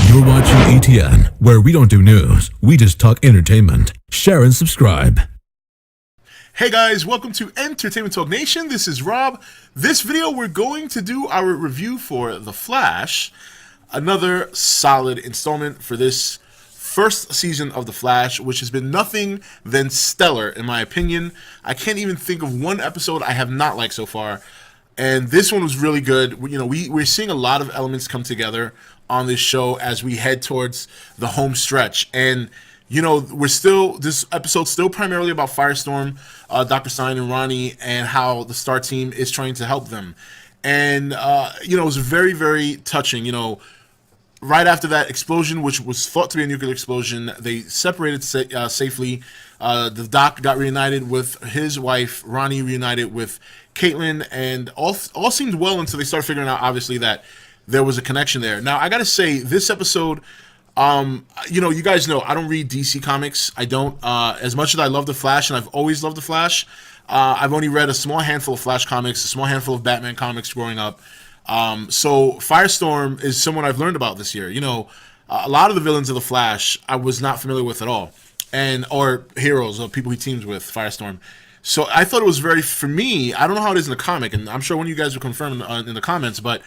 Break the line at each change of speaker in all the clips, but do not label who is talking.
You're watching ATN, where we don't do news, we just talk entertainment. Share and subscribe.
Hey guys, welcome to Entertainment Talk Nation. This is Rob. This video, we're going to do our review for The Flash. Another solid installment for this first season of The Flash, which has been nothing than stellar in my opinion. I can't even think of one episode I have not liked so far. And this one was really good. You know, we're seeing a lot of elements come together on this show as we head towards the home stretch. And, you know, this episode's still primarily about Firestorm, Dr. Stein and Ronnie, and how the Star team is trying to help them. And, you know, it was very, very touching. You know, right after that explosion, which was thought to be a nuclear explosion, they separated safely. The Doc got reunited with his wife, Ronnie reunited with Caitlin, and all seemed well until they started figuring out, obviously, that there was a connection there. Now, I gotta say, this episode, you know, you guys know I don't read DC comics. I don't. As much as I love The Flash, and I've always loved The Flash, I've only read a small handful of Flash comics, a small handful of Batman comics growing up. So Firestorm is someone I've learned about this year. You know, a lot of the villains of The Flash I was not familiar with at all, or heroes or people he teams with, Firestorm. So I thought it was for me, I don't know how it is in the comic, and I'm sure one of you guys will confirm in the comments, but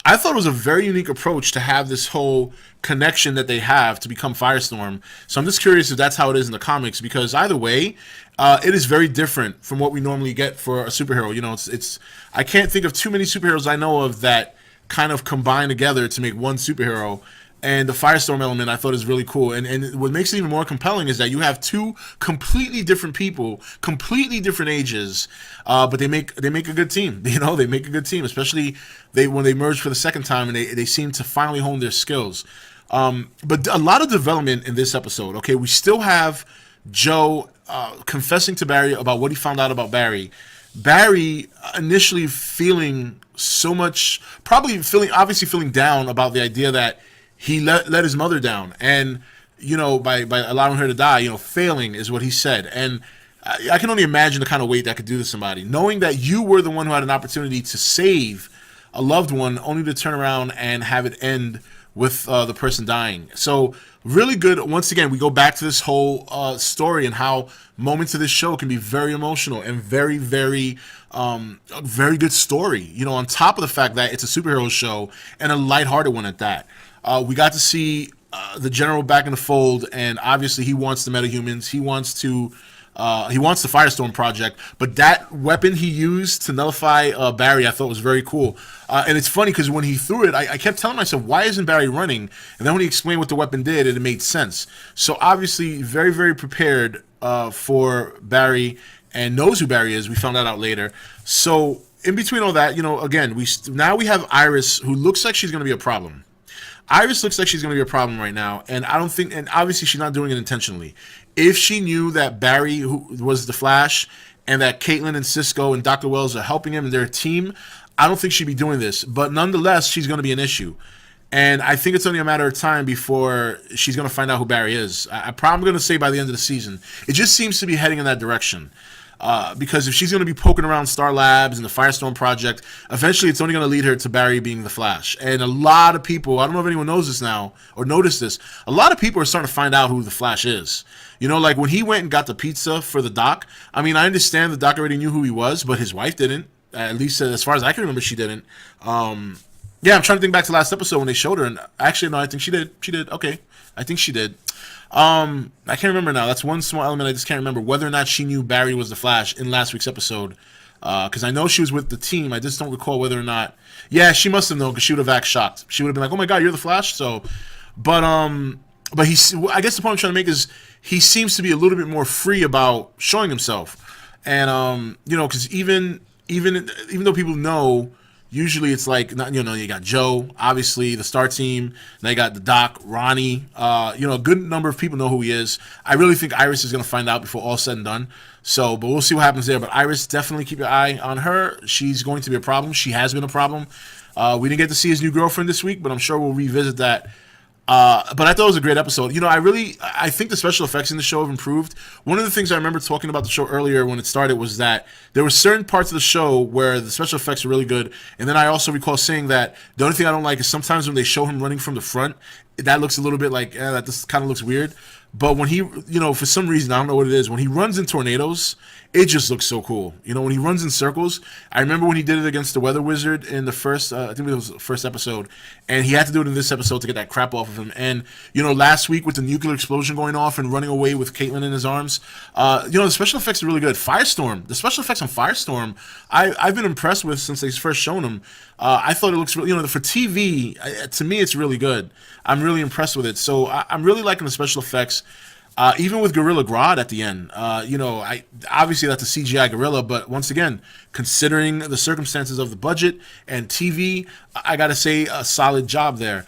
I thought it was a very unique approach to have this whole connection that they have to become Firestorm. So I'm just curious if that's how it is in the comics, because either way, it is very different from what we normally get for a superhero. You know, I can't think of too many superheroes I know of that kind of combine together to make one superhero. And the Firestorm element I thought is really cool. And what makes it even more compelling is that you have two completely different people, completely different ages, but they make a good team. You know, they make a good team, especially when they merge for the second time and they seem to finally hone their skills. But a lot of development in this episode. Okay, we still have Joe confessing to Barry about what he found out about Barry. Barry initially feeling so much, obviously feeling down about the idea that he let his mother down, and you know, by allowing her to die, you know, failing is what he said. And I can only imagine the kind of weight that could do to somebody, knowing that you were the one who had an opportunity to save a loved one, only to turn around and have it end with the person dying. So really good. Once again, we go back to this whole story and how moments of this show can be very emotional and very, very, very good story. You know, on top of the fact that it's a superhero show and a lighthearted one at that. We got to see the General back in the fold, and obviously he wants the metahumans. He wants the Firestorm project, but that weapon he used to nullify Barry, I thought was very cool. And it's funny because when he threw it, I kept telling myself, why isn't Barry running? And then when he explained what the weapon did, it made sense. So obviously very, very prepared for Barry and knows who Barry is. We found that out later. So in between all that, you know, again, now we have Iris, who looks like she's going to be a problem. Iris looks like she's going to be a problem right now, and I don't think, and obviously she's not doing it intentionally. If she knew that Barry who was the Flash and that Caitlin and Cisco and Dr. Wells are helping him and their team, I don't think she'd be doing this. But nonetheless, she's going to be an issue. And I think it's only a matter of time before she's going to find out who Barry is. I'm probably going to say by the end of the season. It just seems to be heading in that direction. Because if she's going to be poking around Star Labs and the Firestorm project, eventually it's only going to lead her to Barry being the Flash. And a lot of people, I don't know if anyone knows this now or noticed this, a lot of people are starting to find out who the Flash is. You know, like when he went and got the pizza for the Doc, I mean, I understand the Doc already knew who he was, but his wife didn't. At least as far as I can remember, she didn't. Yeah, I'm trying to think back to last episode when they showed her, and actually, no, I think she did. She did. Okay, I think she did. I can't remember now. That's one small element I just can't remember, whether or not she knew Barry was the Flash in last week's episode. Because I know she was with the team. I just don't recall whether or not. Yeah, she must have known, because she would have acted shocked. She would have been like, "Oh my God, you're the Flash." So, but I guess the point I'm trying to make is he seems to be a little bit more free about showing himself, and you know, because even though people know. Usually it's like, you know, you got Joe, obviously, the Star team. Now you got the Doc, Ronnie. You know, a good number of people know who he is. I really think Iris is going to find out before all said and done. So, but we'll see what happens there. But Iris, definitely keep your eye on her. She's going to be a problem. She has been a problem. We didn't get to see his new girlfriend this week, but I'm sure we'll revisit that But I thought it was a great episode. You know, I think the special effects in the show have improved. One of the things I remember talking about the show earlier when it started was that there were certain parts of the show where the special effects were really good. And then I also recall saying that the only thing I don't like is sometimes when they show him running from the front that looks a little bit like that. This kind of looks weird. But when he, for some reason, I don't know what it is, when he runs in tornadoes, it just looks so cool. When he runs in circles, I remember when he did it against the Weather Wizard in the first, I think it was the first episode, and he had to do it in this episode to get that crap off of him. And, last week with the nuclear explosion going off and running away with Caitlyn in his arms, the special effects are really good. Firestorm, the special effects on Firestorm, I've been impressed with since they first shown them. I thought it looks really, for TV, to me, it's really good. I'm really impressed with it. So I'm really liking the special effects. Even with Gorilla Grodd at the end, obviously that's a CGI gorilla, but once again, considering the circumstances of the budget and TV, I gotta say a solid job there.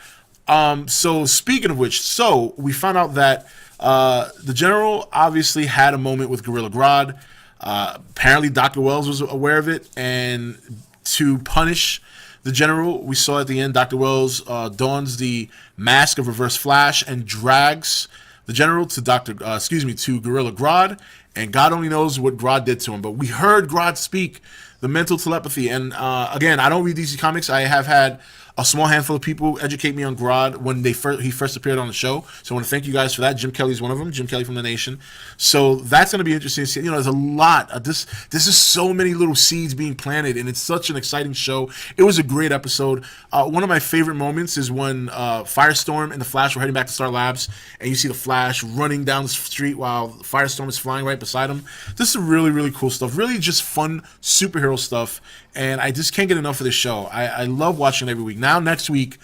So speaking of which, we found out that the General obviously had a moment with Gorilla Grodd. Apparently Dr. Wells was aware of it, and to punish the General, we saw at the end Dr. Wells dons the mask of Reverse Flash and drags the General to to Gorilla Grodd, and God only knows what Grodd did to him. But we heard Grodd speak the mental telepathy, and again, I don't read DC Comics. I have had a small handful of people educate me on Grodd when he first appeared on the show. So I want to thank you guys for that. Jim Kelly's one of them. Jim Kelly from The Nation. So that's going to be interesting to see. There's a lot. This is so many little seeds being planted, and it's such an exciting show. It was a great episode. One of my favorite moments is when Firestorm and the Flash were heading back to Star Labs, and you see the Flash running down the street while Firestorm is flying right beside him. This is really, really cool stuff. Really just fun superhero stuff. And I just can't get enough of this show. I love watching it every week. Now, next week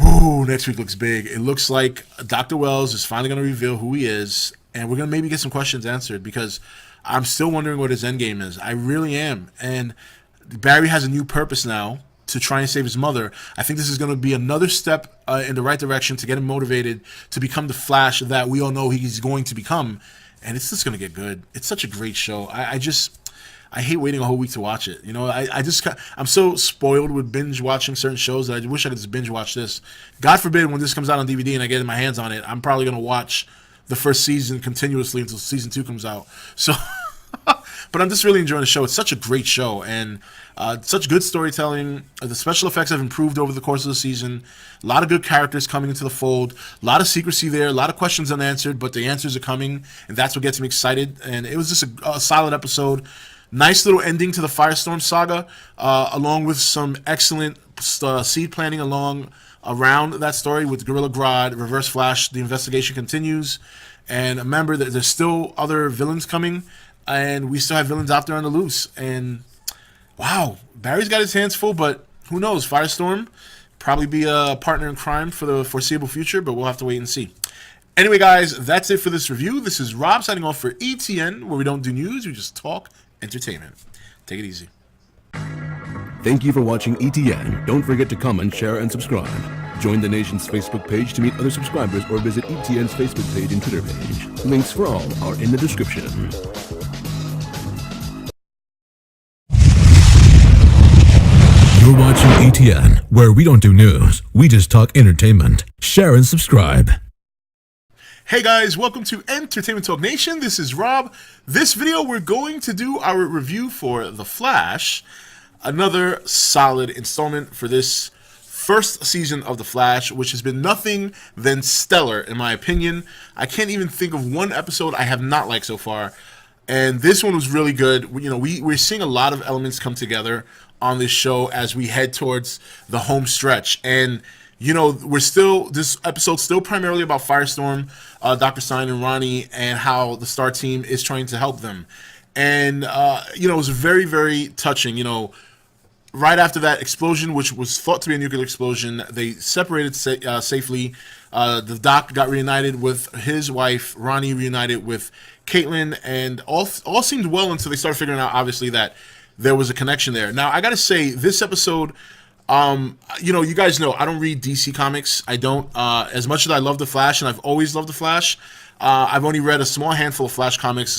looks big. It looks like Dr. Wells is finally going to reveal who he is, and we're going to maybe get some questions answered, because I'm still wondering what his endgame is. I really am. And Barry has a new purpose now to try and save his mother. I think this is going to be another step in the right direction to get him motivated to become the Flash that we all know he's going to become. And it's just going to get good. It's such a great show. I hate waiting a whole week to watch it. I'm so spoiled with binge watching certain shows that I wish I could just binge watch this. God forbid when this comes out on DVD and I get my hands on it, I'm probably going to watch the first season continuously until season 2 comes out. So, but I'm just really enjoying the show. It's such a great show, and such good storytelling. The special effects have improved over the course of the season. A lot of good characters coming into the fold. A lot of secrecy there. A lot of questions unanswered, but the answers are coming, and that's what gets me excited. And it was just a solid episode. Nice little ending to the Firestorm saga, along with some excellent seed planting around that story with Gorilla Grodd, Reverse Flash. The investigation continues, and remember that there's still other villains coming, and we still have villains out there on the loose. And wow, Barry's got his hands full, but who knows? Firestorm probably be a partner in crime for the foreseeable future, but we'll have to wait and see. Anyway, guys, that's it for this review. This is Rob signing off for ETN, where we don't do news, we just talk entertainment. Take it easy.
Thank you for watching ETN. Don't forget to comment, share, and subscribe. Join the Nation's Facebook page to meet other subscribers, or visit ETN's Facebook page and Twitter page. Links for all are in the description. You're watching ETN, where we don't do news, we just talk entertainment. Share and subscribe.
Hey guys, welcome to Entertainment Talk Nation. This is Rob. This video, we're going to do our review for The Flash. Another solid installment for this first season of The Flash, which has been nothing than stellar, in my opinion. I can't even think of one episode I have not liked so far. And this one was really good. We're seeing a lot of elements come together on this show as we head towards the home stretch. And this episode's still primarily about Firestorm, Dr. Stein and Ronnie, and how the Star team is trying to help them. And, it was very, very touching. Right after that explosion, which was thought to be a nuclear explosion, they separated safely. The Doc got reunited with his wife, Ronnie reunited with Caitlyn, and all seemed well until they started figuring out, obviously, that there was a connection there. Now, I got to say, this episode... you guys know I don't read DC Comics. I don't. As much as I love The Flash, and I've always loved The Flash, I've only read a small handful of Flash comics,